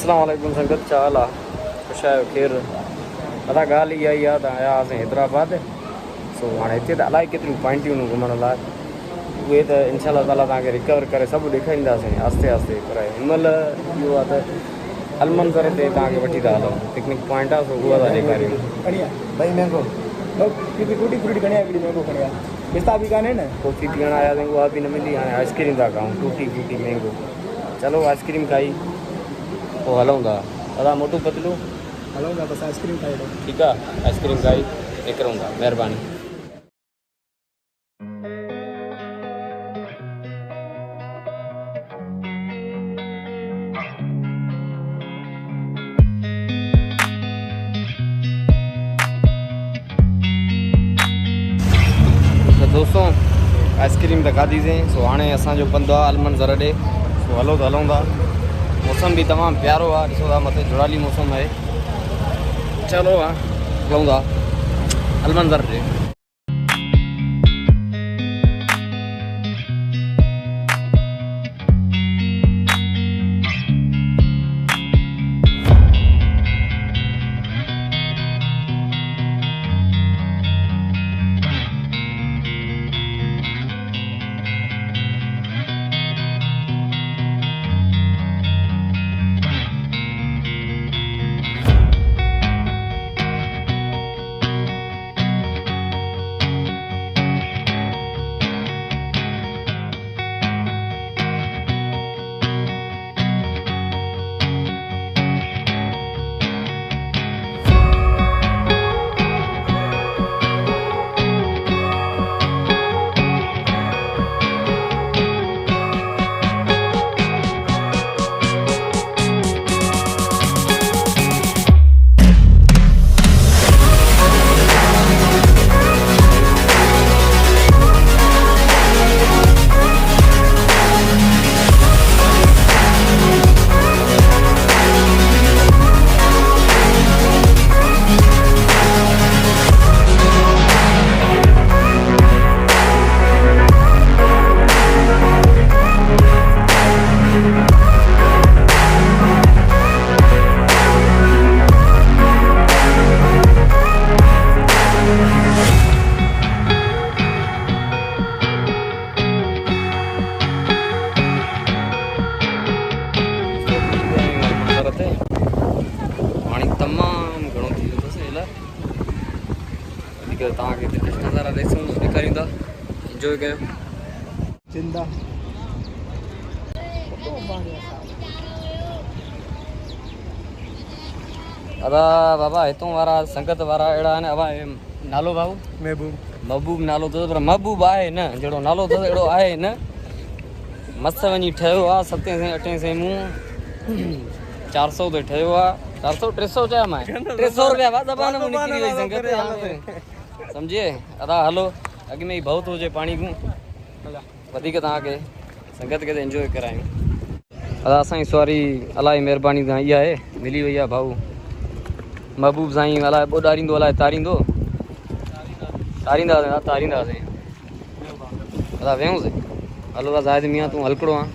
अस्सलाम वालेकुम संगत चाल आ खुश आयो खैर अदा ॻाल्हि इहा ई आहे त आया हुआसीं हैदराबाद सो हाणे हिते त अलाए केतिरियूं पॉइंटियूं घुमण लाइ उहे त इंशाल्लाह ताला तव्हांखे रिकवर करे सभु ॾेखारींदासीं आस्ते आस्ते पर हिनमहिल इहो आहे त अलमंज़र ते तव्हांखे वठी था हलूं पिकनिक पॉइंट आहे सो उहा था ॾेखारियूं भाई मैंगो टूटी फ्रूटी खणी आया मैंगो खणी आया पिस्ता बि कान्हे न कॉफ़ी पीअण आयासीं उहा बि न मिली हाणे आइस्क्रीम था खाऊं टूटी फ्रूटी मैंगो चलो आइस्क्रीम खाई पोइ हलूं था दादा मोटू पतलू हलूं था बसि आइस्क्रीम खाई वठूं ठीकु आहे आइस्क्रीम खाई निकिरूं था महिरबानी दोस्तों आइस्क्रीम त खाधीसीं सो हाणे असांजो पंधु आहे अलमंज़र ॾे सो हलो त हलूं था मौसम भी तमाम प्यारो है ॾिसो था मथे जुड़ाली मौसम है चलो हलूं था अलमंज़र ॾे नज़ारा ॾेखारियूं था इंजॉय कयो जिंदा अदा बाबा हितों वारा संगत वारा अहिड़ा आहिनि अवा नालो बाबू महबूब नालो अथसि पर महबूब आहे न जहिड़ो नालो अथसि अहिड़ो आहे न मस्तु वञी ठहियो आहे 7 सैं 8 सैं मूं 400 ते ठहियो आहे 400 300 चया मां 300 रुपया वा ज़बान में निकिरी वई संगत सम्झे अदा हलो अॻ में ई बहुत हुजे पाणी को वधीक तव्हांखे संगत खे इंजॉय करायूं अदा असांजी सवारी अलाए महिरबानी सां इहा आहे मिली वई आहे भाऊ महबूब साईं अलाए ॿोॾारींदो अलाए तारींदासीं अदा वेहूंसीं हलो था ज़ाहिद मियां तूं हलकड़ो आहे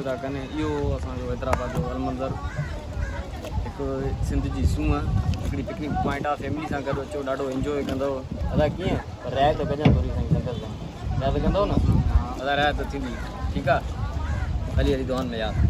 था कने इहो असांजो हैदराबाद जो अलमंज़र हिकु सिंध जी सूंहं हिकिड़ी पिकनिक पॉइंट आहे फैमिली सां गॾु अचो ॾाढो इंजॉय कंदव अदा कीअं पर रिआयत कजां थोरी साईं संगत सां रिआयत कंदव न अदा रिआयत थींदी ठीकु आहे हली हली दुआनि में यादि